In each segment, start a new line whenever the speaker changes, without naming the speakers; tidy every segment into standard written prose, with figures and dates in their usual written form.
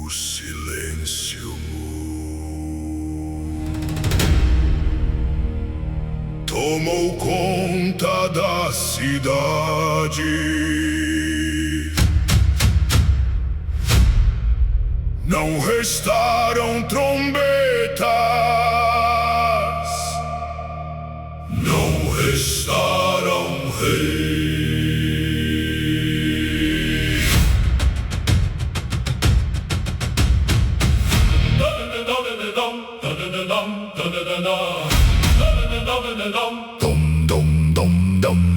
O silêncio tomou conta da cidade. Não restaram trombetas, não restaram reis. Dum dum dum dum.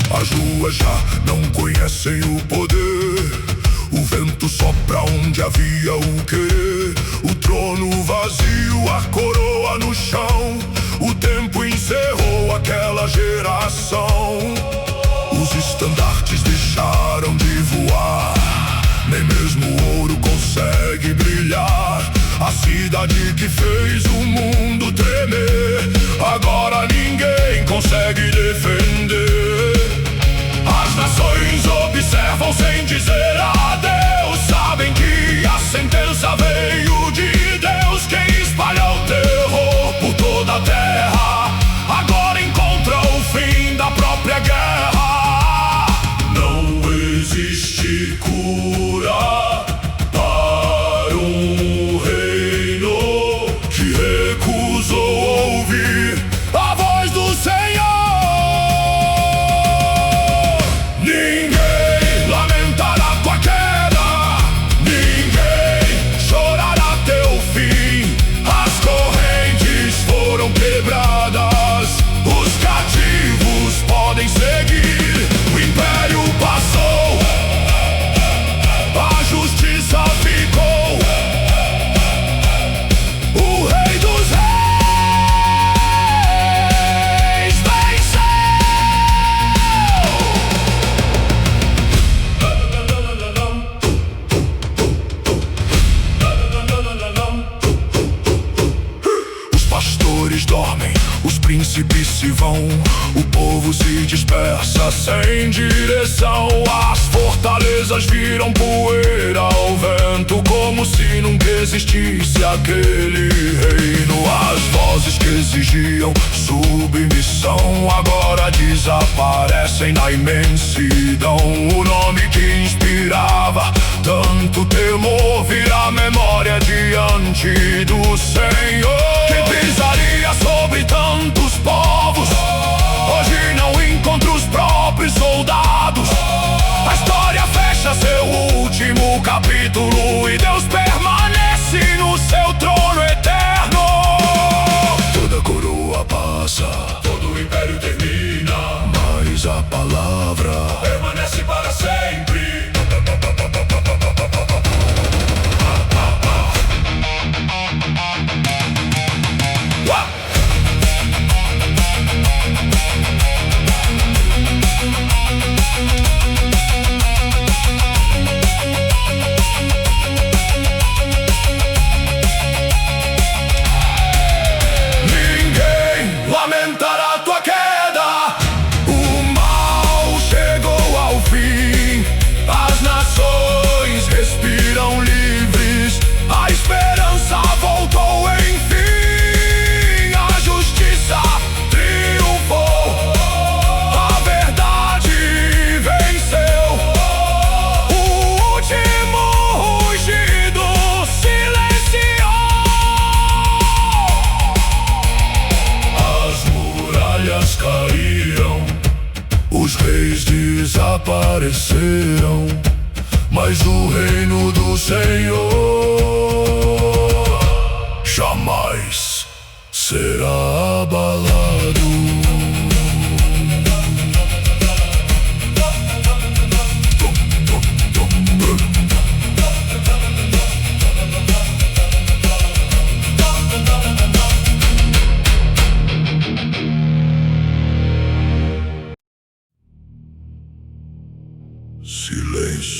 As ruas já não conhecem o poder. O vento sopra onde havia o querer. O trono vazio, a coroa no chão. O tempo encerrou aquela geração. Os estandartes deixaram de voar. Nem mesmo o ouro consegue brilhar. A cidade que fez o mundo tremer, agora ninguém consegue defender. As nações observam sem dizer adeus. Sabem que a sentença veio de Deus. Quem espalha o terror por toda a terra agora encontra o fim da própria guerra. Não existe cura para um reino que recusou ouvir a voz do Senhor. Ninguém lamentará tua queda, ninguém chorará teu fim. As correntes foram quebradas, os cativos podem seguir. O império passou, a justiça ficou. O rei dos reis venceu. Os pastores dormem, os príncipes se vão. O povo se dispersa sem direção. As fortalezas viram poeira ao vento, como se nunca existisse aquele reino. As vozes que exigiam submissão agora desaparecem na imensidão. O nome que inspirava tanto temor vira memória diante do Senhor. Quem pisaria sobre tantos povos hoje não encontra os próprios soldados. A história fecha seu último capítulo e Deus permanece no seu trono eterno. Toda coroa passa, todo o império termina, mas a palavra permanece para sempre. Ninguém lamentará tua queda, o mal chegou ao fim. As nações respiram livres, a esperança voltou enfim. A justiça triunfou, a verdade venceu. O último rugido silenciou. As muralhas caíram, os reis desapareceram, mas o reino do Senhor jamais será abalado.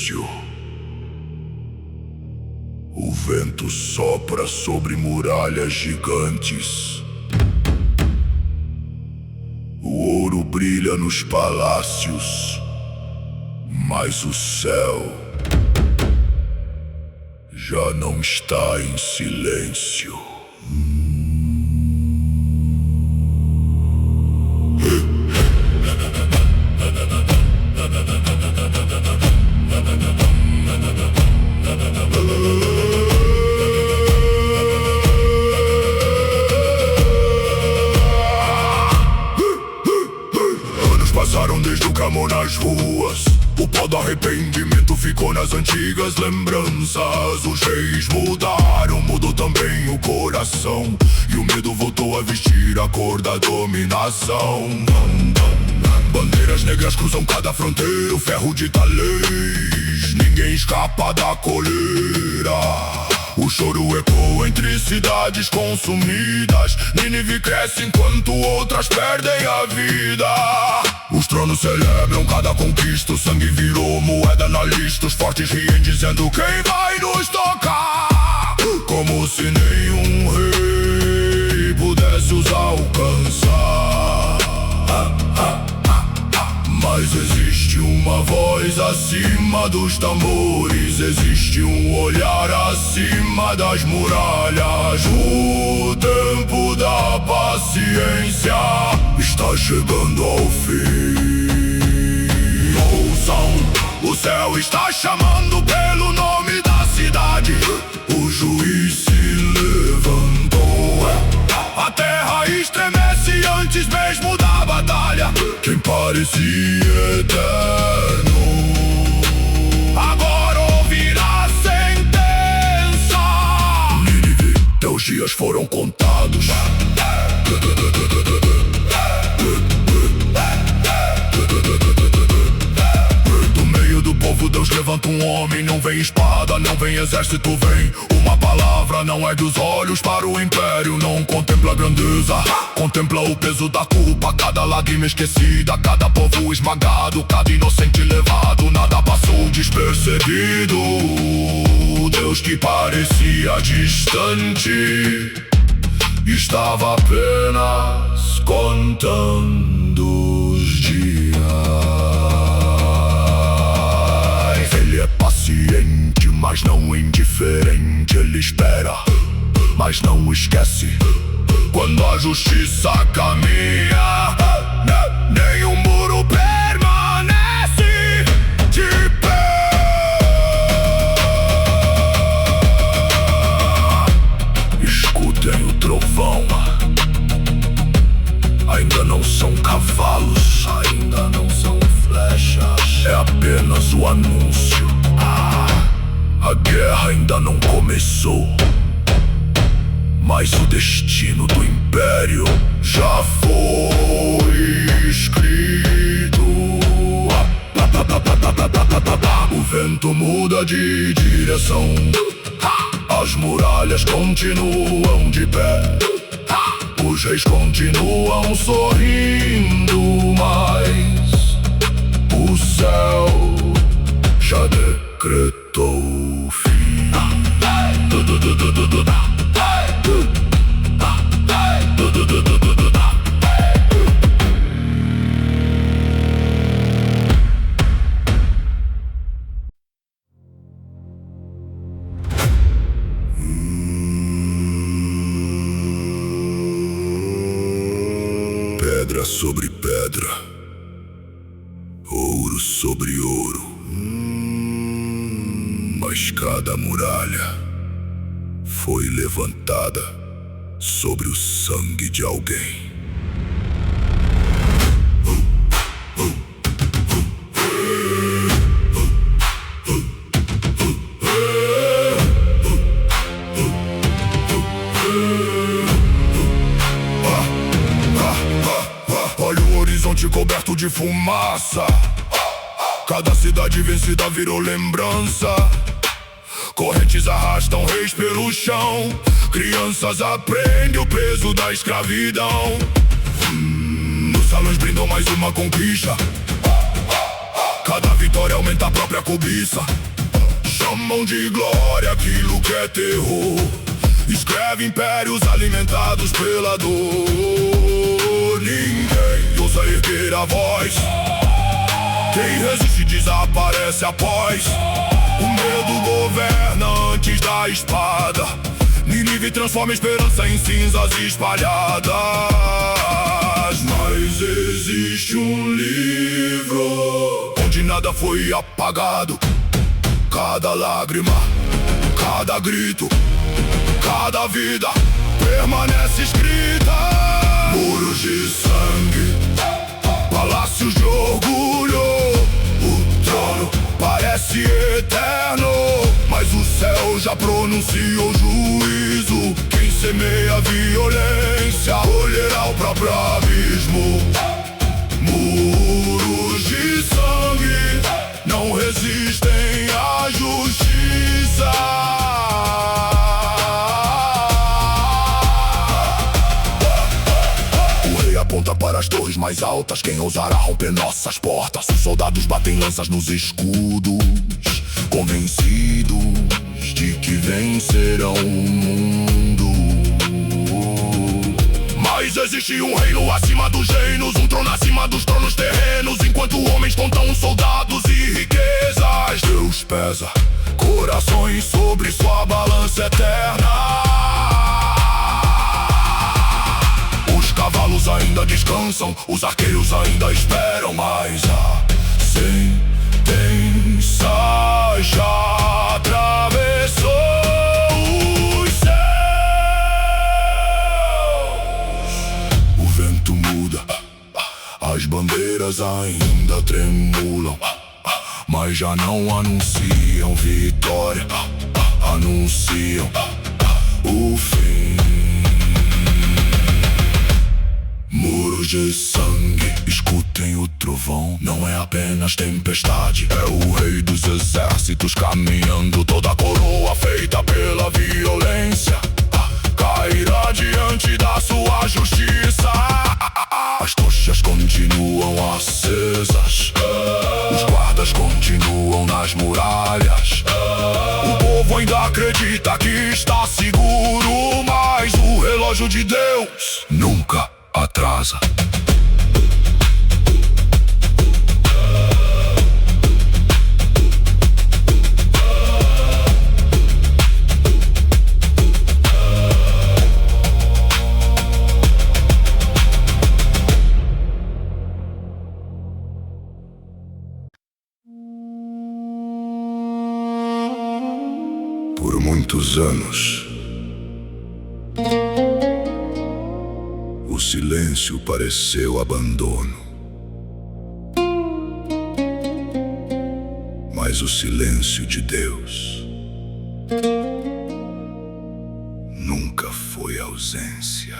silêncio. O vento sopra sobre muralhas gigantes. O ouro brilha nos palácios, mas o céu já não está em silêncio. Passaram desde o clamor nas ruas. O pó do arrependimento ficou nas antigas lembranças. Os reis mudaram, mudou também o coração. E o medo voltou a vestir a cor da dominação. Bandeiras negras cruzam cada fronteira, o ferro dita leis. Ninguém escapa da coleira. O choro ecoa entre cidades consumidas. Nínive cresce enquanto outras perdem a vida. Os tronos celebram cada conquista. O sangue virou moeda na lista. Os fortes riem dizendo quem vai nos tocar. Como se nenhum rei pudesse os alcançar. Mas existe uma voz acima dos tambores. Existe um olhar acima das muralhas. O tempo da paciência está chegando ao fim. Ouçam, o céu está chamando pelo nome da cidade. O juiz se levantou. A terra estremece antes mesmo da batalha. Quem parecia eterno agora ouvirá a sentença. Nínive, teus dias foram contados. Do meio do povo Deus levanta um homem. Não vem espada, não vem exército, vem uma palavra. Não é dos olhos para o império. Não contempla a grandeza, contempla o peso da culpa. Cada lágrima esquecida, cada povo esmagado, cada inocente levado. Nada passou despercebido. Deus que parecia distante estava apenas contando os dias. Ele é paciente, mas não indiferente. Ele espera, mas não esquece. Quando a justiça caminha, nenhum muro permanece de pé. Escutem o trovão. Ainda não são cavalos, ainda não são flechas. É apenas o anúncio. A guerra ainda não começou, mas o destino do império já foi escrito. O vento muda de direção. As muralhas continuam de pé. Os reis continuam sorrindo, mas o céu já decretou o fim. Pedra sobre pedra, ouro sobre ouro, mas cada muralha foi levantada sobre o sangue de alguém. Olha o horizonte coberto de fumaça. Cada cidade vencida virou lembrança. Correntes arrastam reis pelo chão. Crianças aprendem o peso da escravidão. Nos salões brindam mais uma conquista. Cada vitória aumenta a própria cobiça. Chamam de glória aquilo que é terror. Escreve impérios alimentados pela dor. Ninguém ousa erguer a voz. Quem resiste desaparece após. O medo governa antes da espada. Nínive transforma a esperança em cinzas espalhadas. Mas existe um livro onde nada foi apagado. Cada lágrima, cada grito, cada vida permanece escrita. Muros de sangue, palácios de orgulho. O trono parece eterno, mas o céu já pronunciou juízo. Quem semeia violência colherá o próprio abismo. Muros de sangue não resistem à justiça. O rei aponta para as torres mais altas. Quem ousará romper nossas portas? Os soldados batem lanças nos escudos, convencidos de que vencerão o mundo. Mas existe um reino acima dos reinos, um trono acima dos tronos terrenos. Enquanto homens contam soldados e riquezas, Deus pesa corações sobre sua balança eterna. Os cavalos ainda descansam, os arqueiros ainda esperam, mas a sentença já atravessou os céus. O vento muda, as bandeiras ainda tremulam, mas já não anunciam vitória, anunciam o fim. Muros de sangue, escutem o trovão. Não é apenas tempestade, é o rei dos exércitos caminhando. Toda a coroa feita pela violência cairá diante da sua justiça. As tochas continuam acesas, os guardas continuam nas muralhas. O povo ainda acredita que está seguro, mas o relógio de Deus nunca atrasa. Por muitos anos, o silêncio pareceu abandono, mas o silêncio de Deus nunca foi ausência.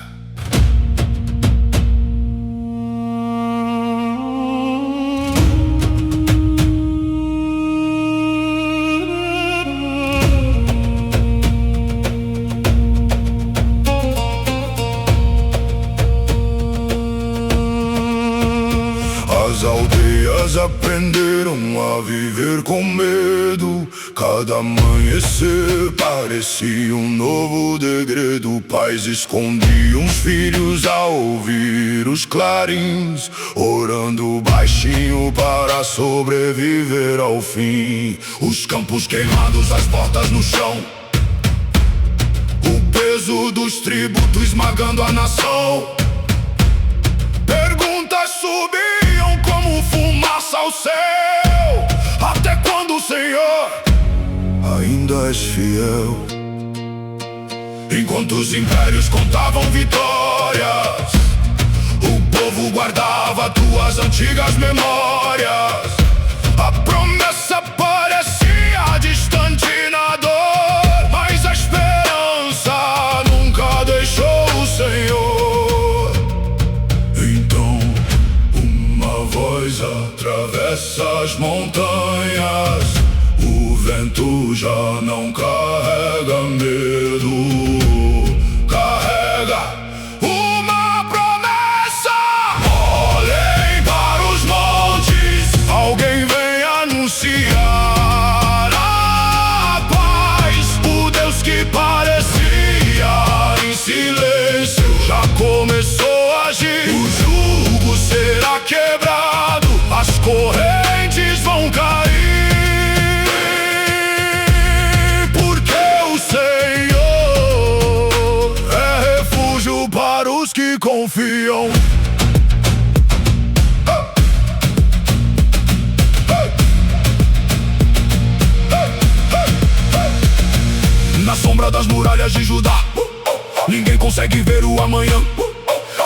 As aldeias aprenderam a viver com medo. Cada amanhecer parecia um novo degredo. Pais escondiam os filhos ao ouvir os clarins, orando baixinho para sobreviver ao fim. Os campos queimados, as portas no chão, o peso dos tributos esmagando a nação. Perguntas subiam como fumaça ao céu. Até quando, Senhor, ainda és fiel? Enquanto os impérios contavam vitórias, o povo guardava tuas antigas memórias. A promessa parecia distante na dor, mas a esperança nunca deixou o Senhor. Então uma voz atravessa as montanhas. O vento já não carrega medo, carrega uma promessa. Olhem para os montes, alguém vem anunciar. muralhas de Judá. Ninguém consegue ver o amanhã,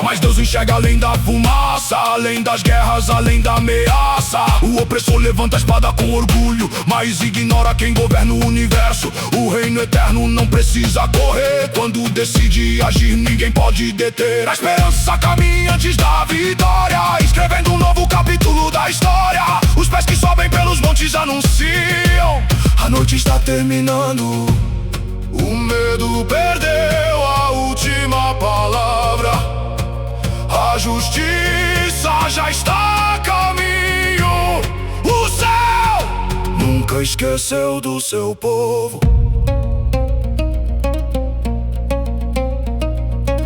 mas Deus enxerga além da fumaça, além das guerras, além da ameaça. O opressor levanta a espada com orgulho, mas ignora quem governa o universo. O reino eterno não precisa correr. Quando decide agir, ninguém pode deter. A esperança caminha antes da vitória, escrevendo um novo capítulo da história. Os pés que sobem pelos montes anunciam: a noite está terminando. O medo perdeu a última palavra. A justiça já está a caminho. O céu nunca esqueceu do seu povo.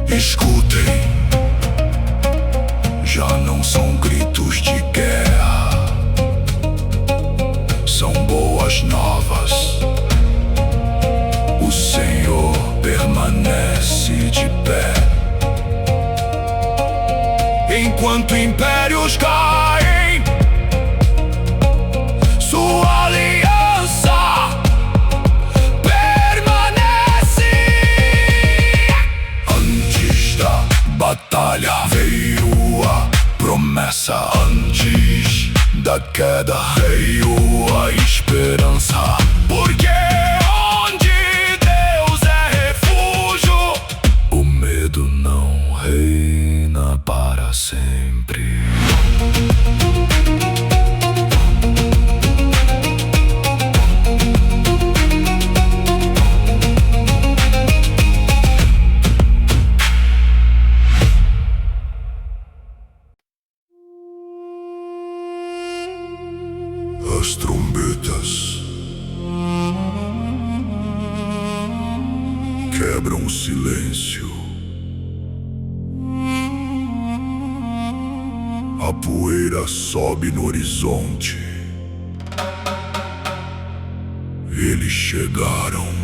Escutem, já não são gritos de guerra, são boas novas. O Senhor permanece de pé. Enquanto impérios caem, sua aliança permanece. Antes da batalha veio a promessa. Antes da queda veio a esperança. Porque onde Deus é refúgio, o medo não reina para sempre. As trombetas quebram o silêncio. A poeira sobe no horizonte. Eles chegaram.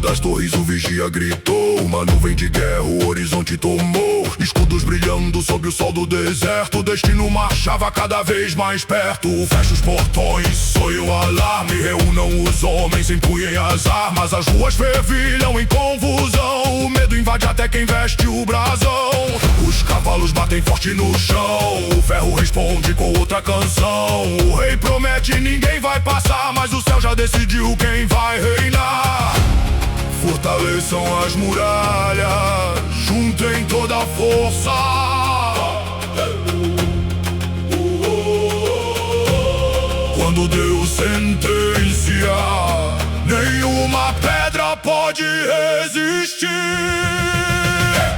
Das torres o vigia gritou, uma nuvem de guerra o horizonte tomou. Escudos brilhando sob o sol do deserto, o destino marchava cada vez mais perto. Fecha os portões, soe o alarme, reúnam os homens, empunhem as armas. As ruas fervilham em confusão, o medo invade até quem veste o brasão. Os cavalos batem forte no chão, o ferro responde com outra canção. O rei promete, ninguém vai passar, mas o céu já decidiu quem vai reinar. Fortaleçam as muralhas, juntem toda a força. Quando Deus sentenciar, nenhuma pedra pode resistir.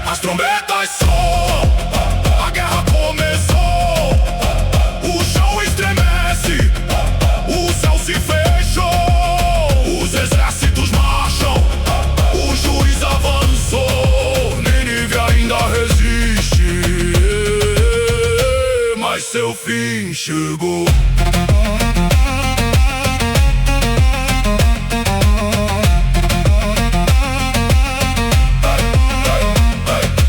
As trombetas soam, a guerra começou. O chão estremece, o céu se fechou. Os exércitos marcham, o juiz avançou. Nínive ainda resiste, mas seu fim chegou.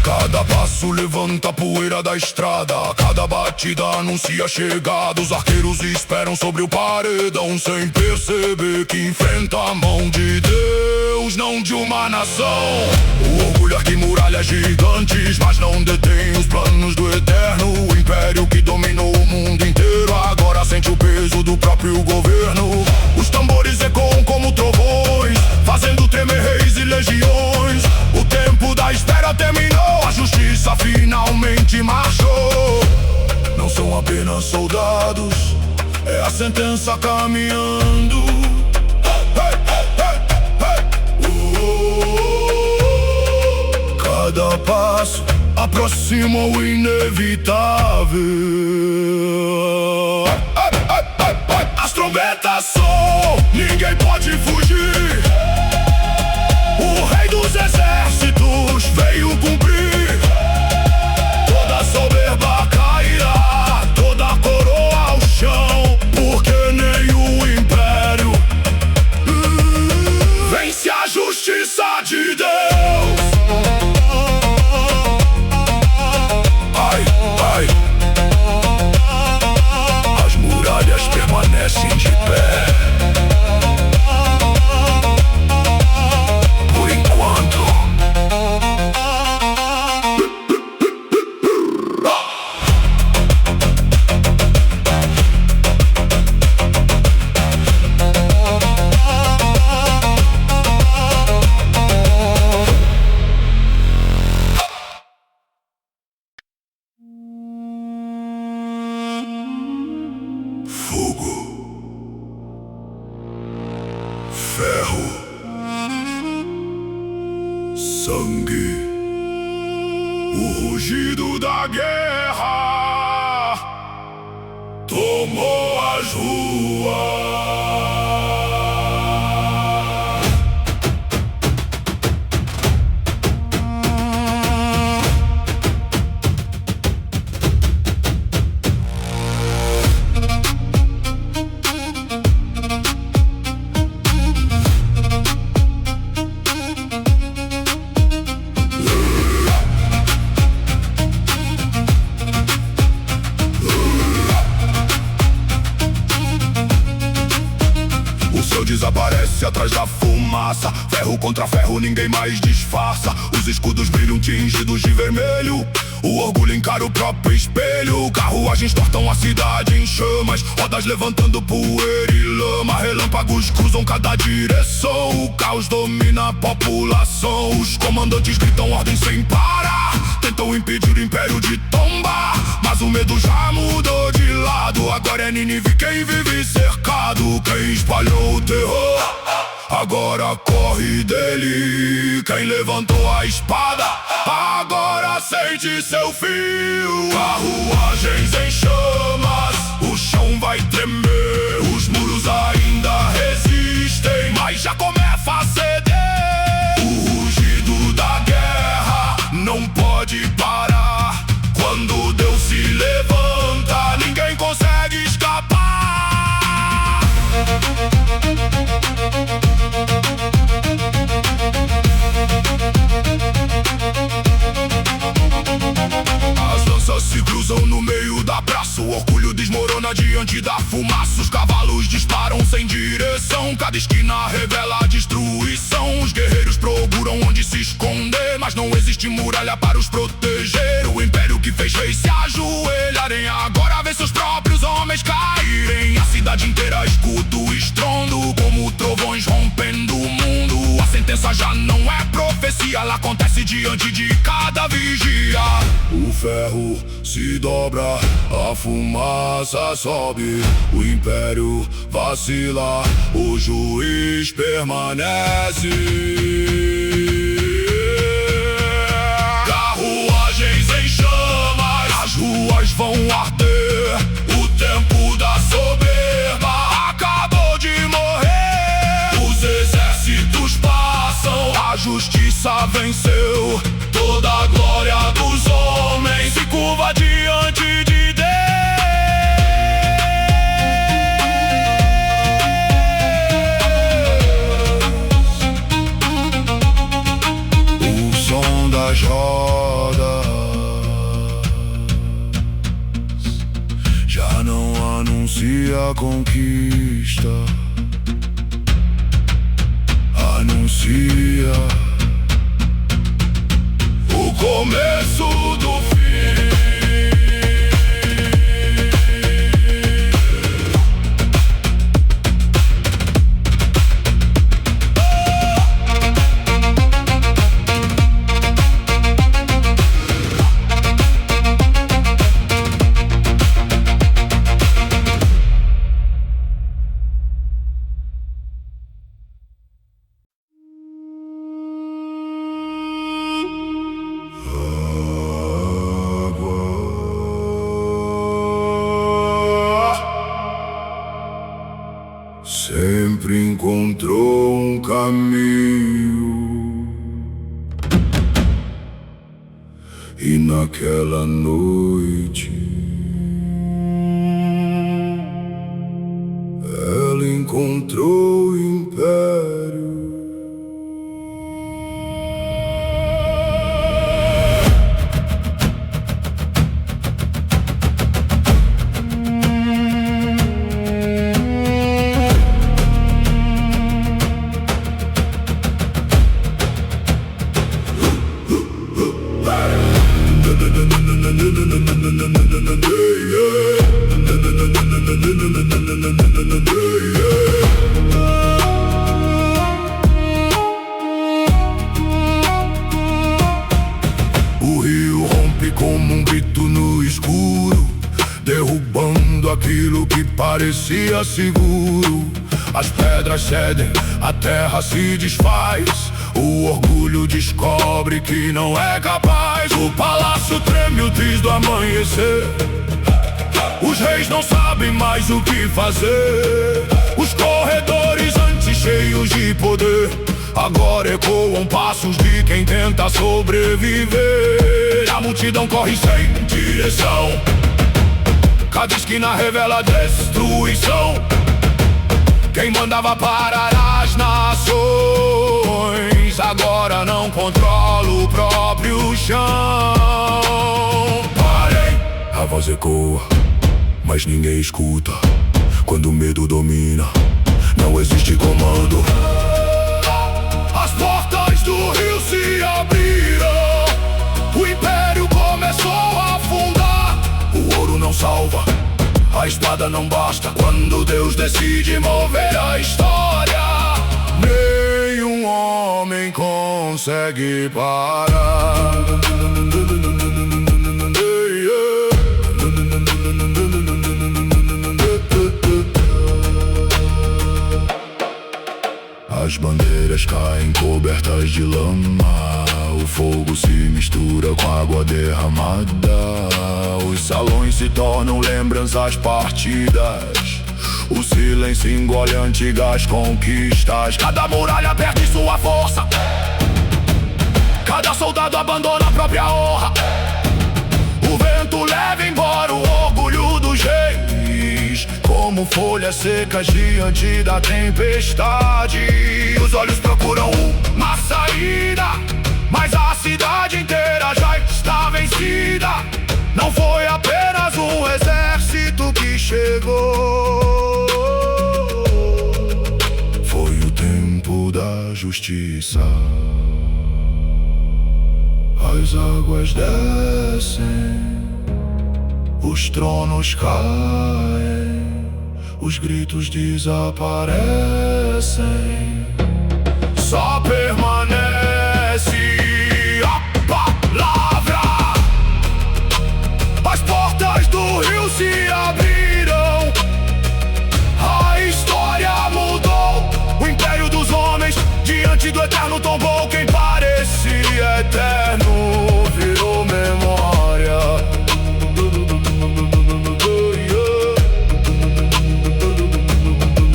Cada passo levanta a poeira da estrada, cada batida anuncia a chegada. Os arqueiros esperam sobre o paredão, sem perceber que enfrenta a mão de Deus, não de uma nação. O orgulho ergue muralhas gigantes, mas não detém os planos do eterno. O império que dominou o mundo inteiro agora sente o peso do próprio governo. Os tambores ecoam como trovões, fazendo tremer reis e legiões. O tempo da espera terminou, a justiça finalmente marchou. Não são apenas soldados, é a sentença caminhando. Cada passo aproxima o inevitável. As trombetas soam, ninguém pode fugir. exércitos veio cumprir. Toda soberba cairá, toda coroa ao chão, porque nem o império vence a justiça de Deus. Ai, ai, as muralhas permanecem de pé. Por enquanto. Fogo, ferro, sangue, o rugido da guerra tomou as ruas. Desaparece atrás da fumaça. Ferro contra ferro, ninguém mais disfarça. Os escudos brilham tingidos de vermelho. O orgulho encara o próprio espelho. Carruagens tortam a cidade em chamas, rodas levantando poeira e lama. Relâmpagos cruzam cada direção. O caos domina a população. Os comandantes gritam ordem sem parar. Tentam impedir o império de tombar, mas o medo já mudou de lado. Agora é Nínive quem vive cercado. Quem espalhou o terror agora corre dele. Quem levantou a espada agora sente seu fio. Carruagens em chamas, o chão vai tremer. Os muros ainda resistem, mas já começa a ceder. O rugido da guerra não pode parar. Quando Deus se levanta, ninguém consegue escapar. As lanças se cruzam no meio da praça. O orgulho desmorona diante da fumaça. Os cavalos disparam sem direção. Cada esquina revela a destruição. Os guerreiros procuram onde se esconder, mas não existe muralha para os proteger. O império que fez reis se ajoelharem agora vê seus próprios homens caírem. A cidade inteira escuta o estrondo, como trovões rompendo o mundo. A sentença já não é profecia, ela acontece diante de cada vigia. O ferro se dobra, a fumaça sobe. O império vacila, o juiz permanece. Carruagens em chamas, as ruas vão arder. O tempo da soberba acabou de morrer. Os exércitos passam, a justiça venceu. Toda a glória dos homens se curva diante de Deus. O som das rodas já não anuncia a conquista, anuncia o começo do fim. Sempre encontrou um caminho naquela noite ela encontrou o império. O rio rompe como um grito no escuro, derrubando aquilo que parecia seguro. As pedras cedem, a terra se desfaz, o orgulho descobre que não é capaz. O palácio treme o triz do amanhecer, os reis não sabem mais o que fazer. Os corredores antes cheios de poder agora ecoam passos de quem tenta sobreviver. A multidão corre sem direção, cada esquina revela destruição. Quem mandava parar as nações agora não controla o próprio chão. Parem! A voz ecoa, mas ninguém escuta. Quando o medo domina, não existe comando. As portas do rio se abriram, o império começou a afundar. O ouro não salva, a espada não basta quando Deus decide mover a história. Nenhum homem consegue parar. As bandeiras caem cobertas de lama, o fogo se mistura com água derramada. Os salões se tornam lembranças partidas, o silêncio engole antigas conquistas. Cada muralha perde sua força, cada soldado abandona a própria honra. O vento leva embora o orgulho dos reis, como folhas secas diante da tempestade. Os olhos procuram uma saída, mas a cidade inteira já está vencida. Não foi apenas um exército que chegou, foi o tempo da justiça. As águas descem, os tronos caem, os gritos desaparecem. Só permanece a palavra. As portas do rio se abriram, a história mudou. O império dos homens diante do eterno tombou. Quem parecia eterno virou memória.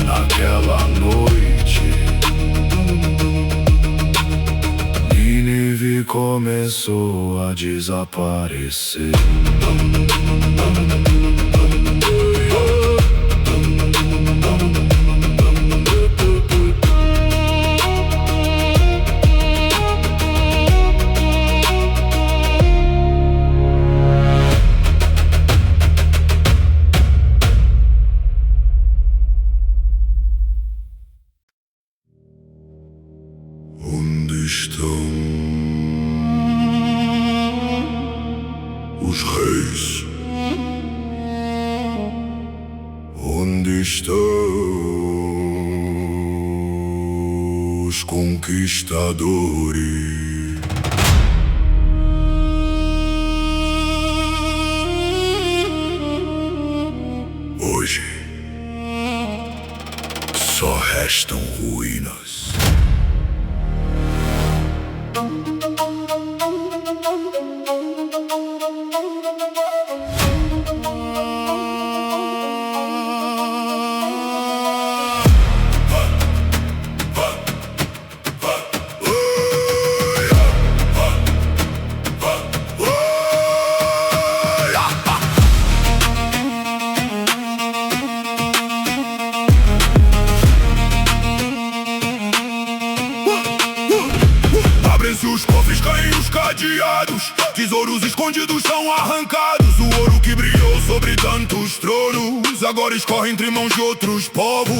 Naquela noite Nínive começou a desaparecer. Onde estão os reis? Onde estão os conquistadores? Hoje só restam ruínas. cadeados, tesouros escondidos são arrancados. O ouro que brilhou sobre tantos tronos agora escorre entre mãos de outros povos.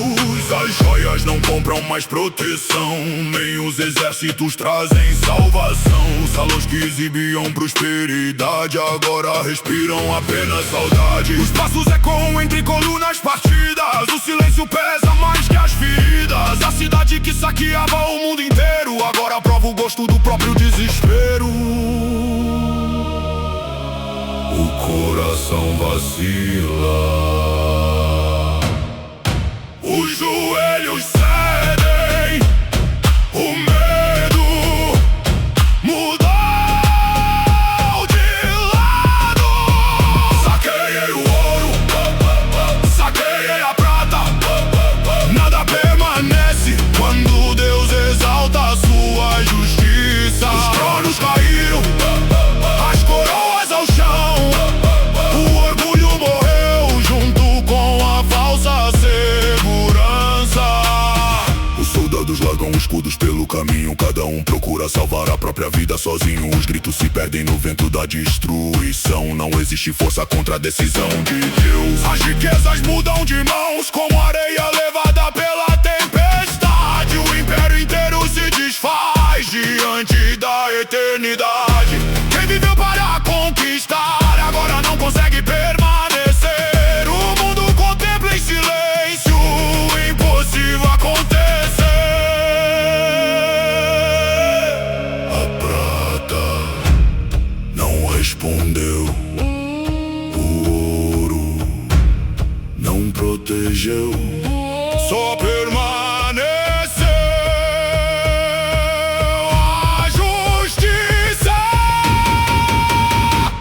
As joias não compram mais proteção, nem os exércitos trazem salvação. Os salões que exibiam prosperidade agora respiram apenas saudade. Os passos ecoam entre colunas partidas, o silêncio pesa mais que as feridas. A cidade que saqueava o mundo inteiro agora prova o gosto do próprio desespero. O coração vacila, os joelhos cedem, o medo mudou de lado. Saqueei o ouro, saqueei a prata, nada permanece quando Deus exalta a sua justiça. Os tronos caíram, as coroas ao chão, o orgulho morreu junto com a falsa segurança. Os soldados largam escudos pelo caminho, cada um procura salvar a própria vida sozinho. Os gritos se perdem no vento da destruição, não existe força contra a decisão de Deus. As riquezas mudam de mãos como areia levada pela tempestade. O império inteiro se desfaz diante da eternidade. Quem viveu para conquistar agora não consegue permanecer. O mundo contempla em silêncio o impossível acontecer. A prata não respondeu, o ouro não protegeu, só permaneceu a justiça.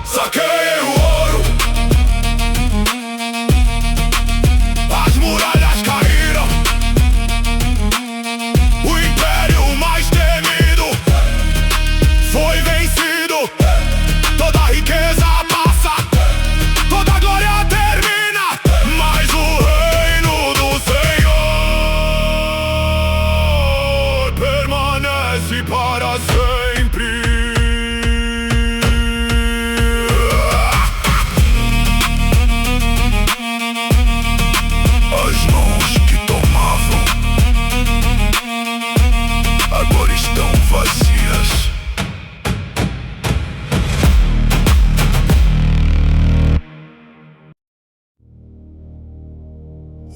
Saqueei o ouro, as muralhas caíram, o império mais temido foi vencido. Toda a riqueza passa, toda a glória termina, mas o reino do Senhor permanece para sempre. As mãos que tomavam agora estão vazias.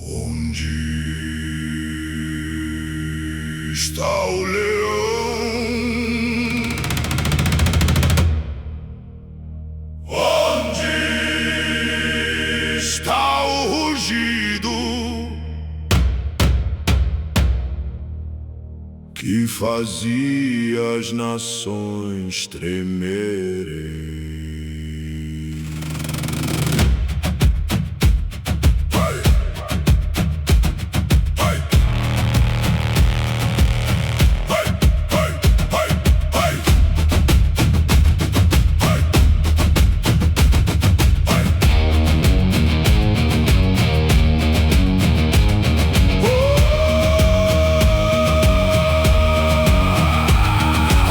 Onde está o leão? Onde está o rugido que fazia as nações tremerem?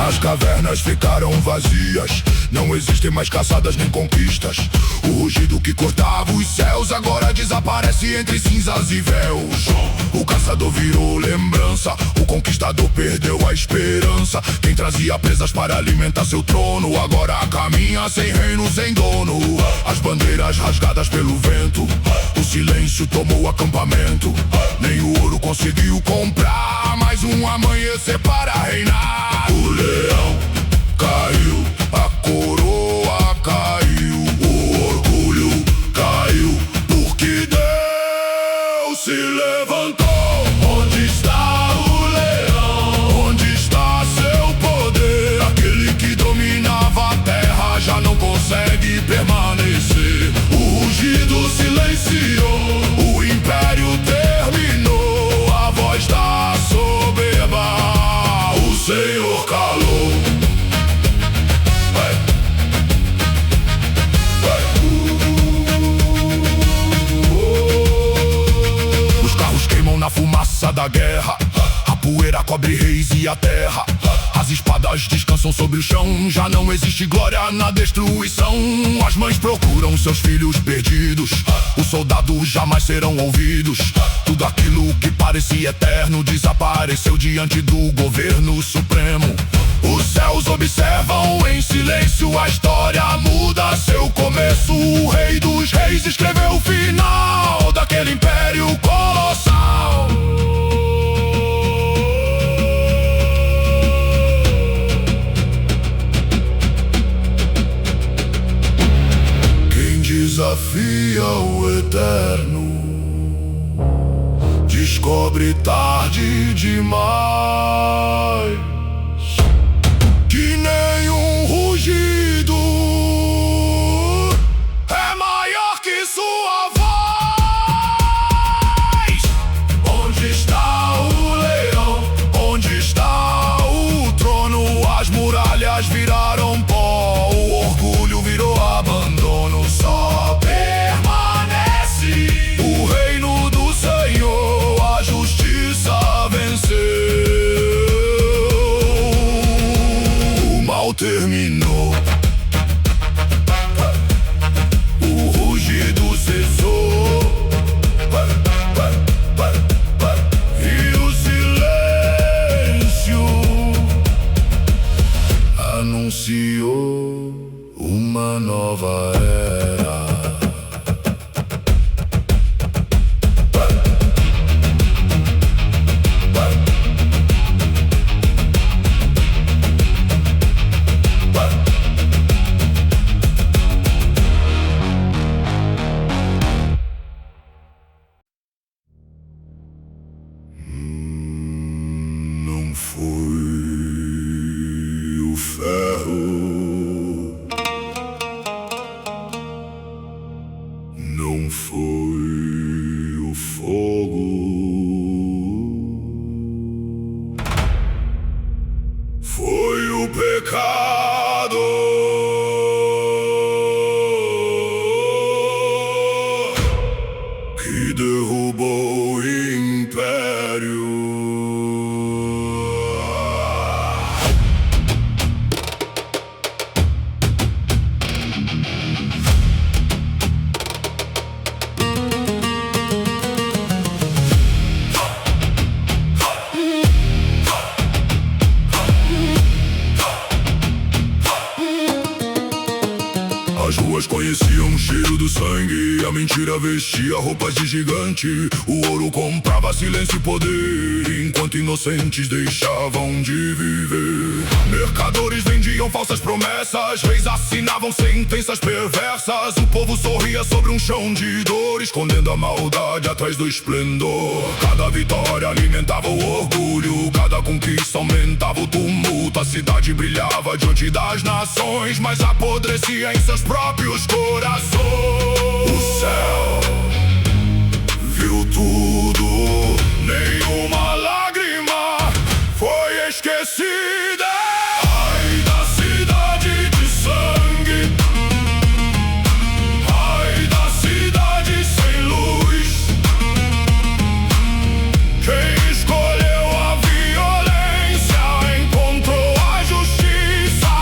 As cavernas ficaram vazias, não existem mais caçadas nem conquistas. O rugido que cortava os céus agora desaparece entre cinzas e véus. O caçador virou lembrança, o conquistador perdeu a esperança. Quem trazia presas para alimentar seu trono agora caminha sem reino, sem dono. As bandeiras rasgadas pelo vento, o silêncio tomou acampamento. Nem o ouro conseguiu comprar mais um amanhecer para reinar. O leão caiu, a coroa caiu, o orgulho caiu, porque Deus se levantou. Onde está o leão? Onde está seu poder? Aquele que dominava a terra já não consegue permanecer. O rugido silenciou, o império terminou, a voz da soberba o Senhor calou. Os carros queimam na fumaça da guerra, a poeira cobre reis e a terra. A As espadas descansam sobre o chão, já não existe glória na destruição. As mães procuram seus filhos perdidos, os soldados jamais serão ouvidos. Tudo aquilo que parecia eterno desapareceu diante do governo supremo. Os céus observam em silêncio, a história muda seu começo. O rei dos reis escreveu o final daquele império colossal. Quem desafia o eterno descobre tarde demais que nenhum rugido é maior que sua voz. Onde está o leão? Onde está o trono? As muralhas viraram pó, o orgulho virou abandono. Só permanece o reino do Senhor, a justiça venceu. Terminou, o rugido cessou e o silêncio anunciou uma nova era. Não foi o ferro, não foi o fogo, foi o pecado que derrubou o império. As ruas conheciam o cheiro do sangue, a mentira vestia roupas de gigante. O ouro comprava silêncio e poder, enquanto inocentes deixavam de viver. Mercadores vendiam falsas promessas, reis assinavam sentenças perversas. O povo sorria sobre um chão de dor, escondendo a maldade atrás do esplendor. Cada vitória alimentava o orgulho, cada conquista aumentava o tumulto. A cidade brilhava diante das nações, mas apodrecia em seus próprios corações. O céu viu tudo, nenhuma lágrima foi esquecida. Ai da cidade de sangue, ai da cidade sem luz. Quem escolheu a violência encontrou a justiça.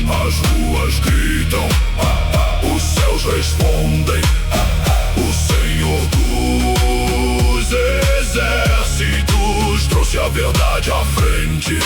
As ruas gritam, os céus respondem. O Senhor dos exércitos trouxe a verdade à frente.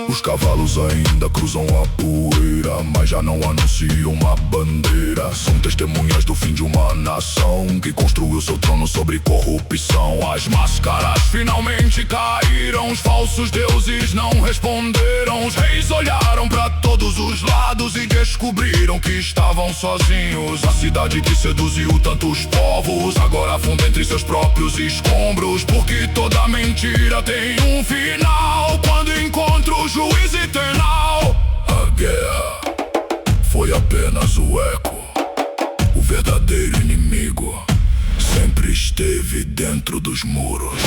Os cavalos ainda cruzam a poeira, mas já não anunciam uma bandeira. São testemunhas do fim de uma nação que construiu seu trono sobre corrupção. As máscaras finalmente caíram, os falsos deuses não responderam. Os reis olharam pra todos os lados e descobriram que estavam sozinhos. A cidade que seduziu tantos povos agora afunda entre seus próprios escombros, porque toda mentira tem um final quando encontra o juiz eternal. A guerra foi apenas o eco. O verdadeiro inimigo sempre esteve dentro dos muros.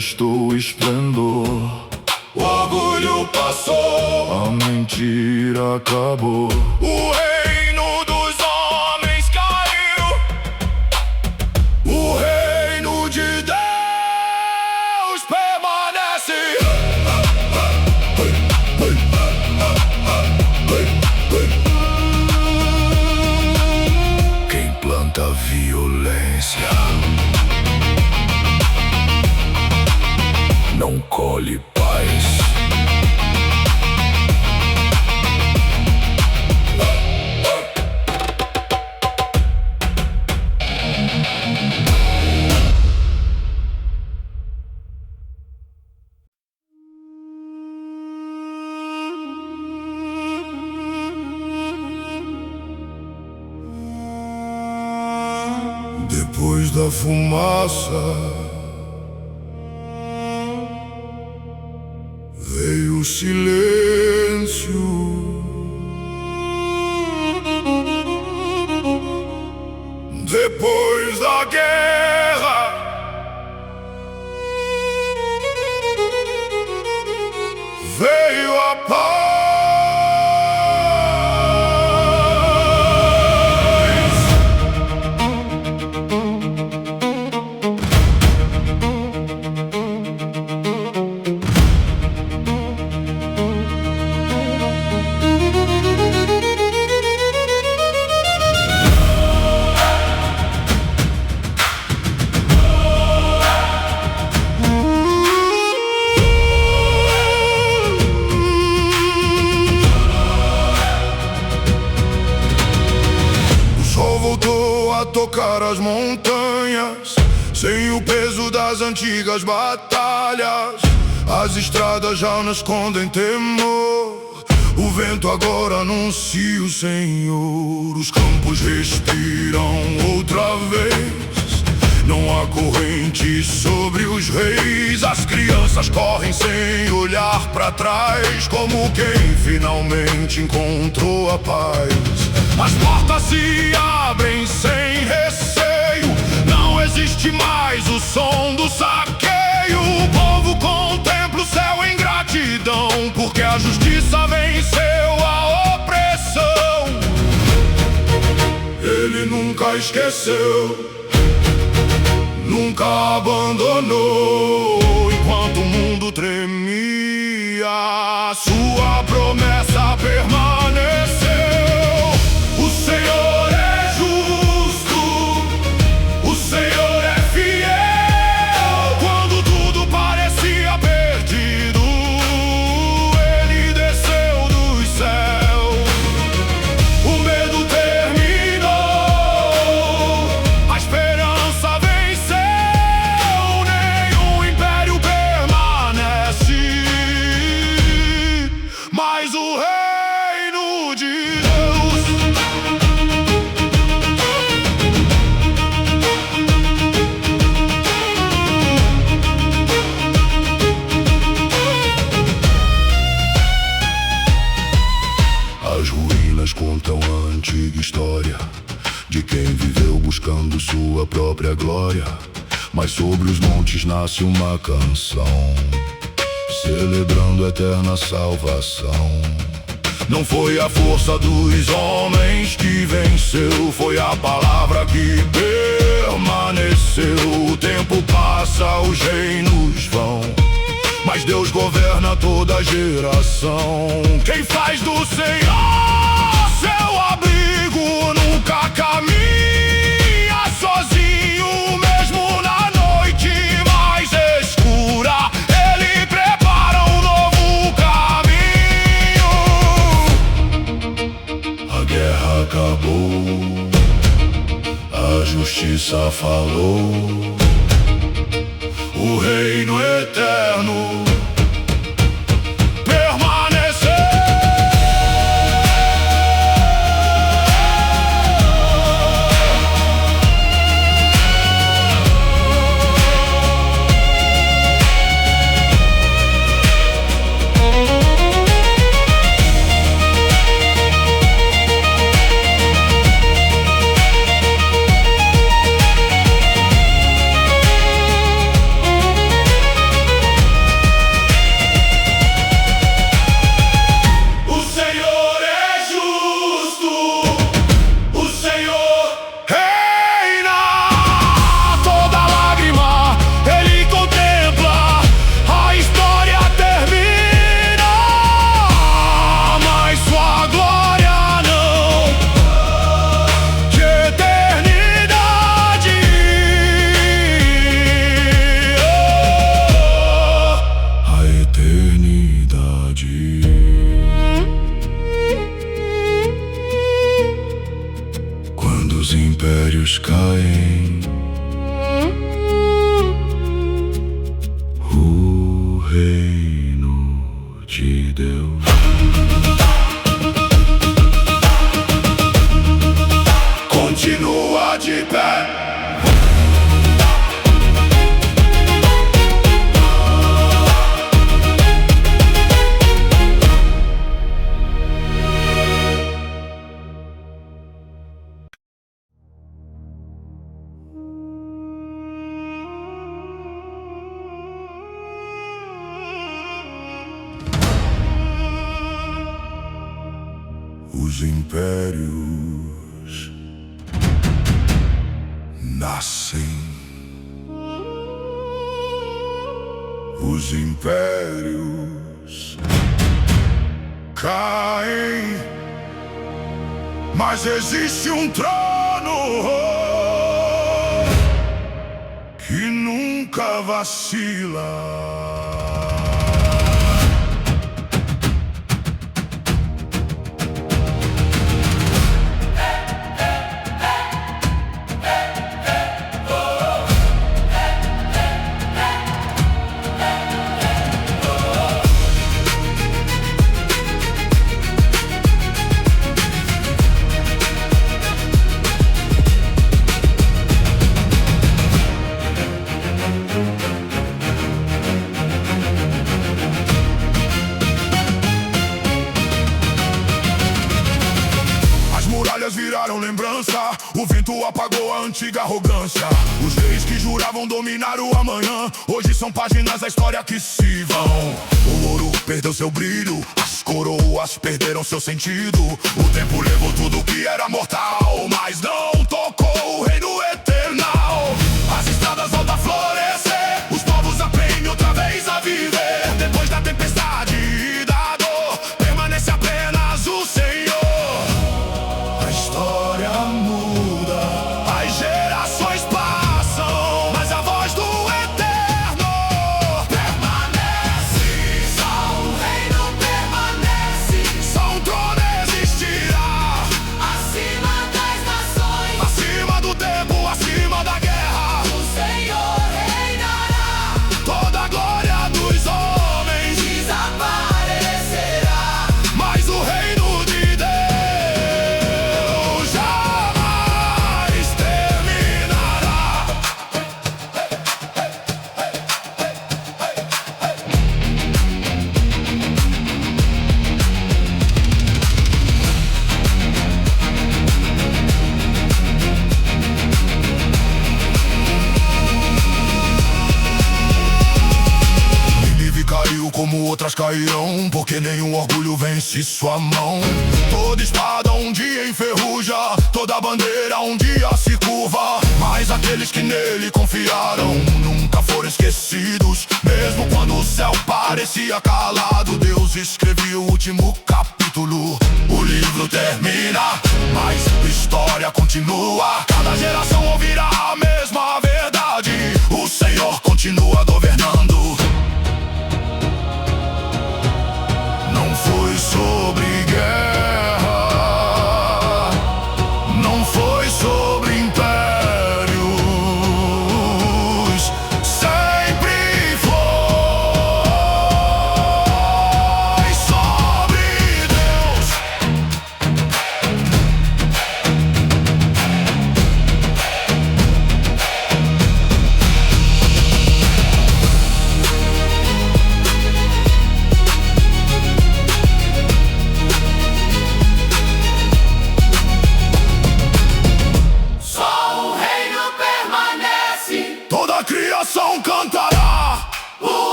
restou esplendor. O orgulho passou, a mentira acabou. O reino dos homens caiu, o reino de Deus permanece. Quem planta violência não colhe paz. Depois da fumaça veio o silêncio. Depois da guerra veio a paz. Tocar as montanhas, sem o peso das antigas batalhas. As estradas já não escondem temor, o vento agora anuncia o Senhor. Os campos respiram outra vez, não há corrente sobre os reis. As crianças correm sem olhar pra trás, como quem finalmente encontrou a paz. As portas se abrem sem receio, não existe mais o som do saqueio. O povo contempla o céu em gratidão, porque a justiça venceu a opressão. Ele nunca esqueceu, nunca abandonou. Enquanto o mundo tremia, sua promessa permaneceu. O Senhor é justo, o Senhor é fiel. Quando tudo parecia perdido, Ele desceu dos céus. O medo terminou, a esperança venceu. Nenhum império permanece, mas o reino de Deus. As ruínas contam a antiga história de quem viveu buscando sua própria glória. Mas sobre os montes nasce uma canção, celebrando a eterna salvação. Não foi a força dos homens que venceu, foi a palavra que permaneceu. O tempo passa, os reinos vão, mas Deus governa toda geração. Quem faz do Senhor seu abrigo nunca caminha sozinho, mesmo na noite mais escura. Ele prepara um novo caminho. A guerra acabou, a justiça falou. O reino eterno permaneceu. vem o reino de Deus. Continua de pé. Os impérios nascem, os impérios caem, mas existe um trono que nunca vacila. Viraram lembrança, o vento apagou a antiga arrogância. Os reis que juravam dominar o amanhã hoje são páginas da história que se vão. O ouro perdeu seu brilho, as coroas perderam seu sentido. O tempo levou tudo que era mortal, mas não tocou o reino eternal. As estradas voltam a florescer, os povos aprendem outra vez a viver. Depois da tempestade e da dor, permanece apenas o Senhor. A história muda, as gerações passam, mas a voz do Eterno permanece. Só o reino permanece, só um trono existirá, acima das nações, acima do tempo, acima da guerra. O Senhor reinará, toda a glória dos homens desaparecerá, mas o reino de Deus como outras cairão, porque nenhum orgulho vence sua mão. Toda espada um dia enferruja, toda bandeira um dia se curva, mas aqueles que nele confiaram nunca foram esquecidos. Mesmo quando o céu parecia calado, Deus escreveu o último capítulo. O livro termina, mas a história continua. Cada geração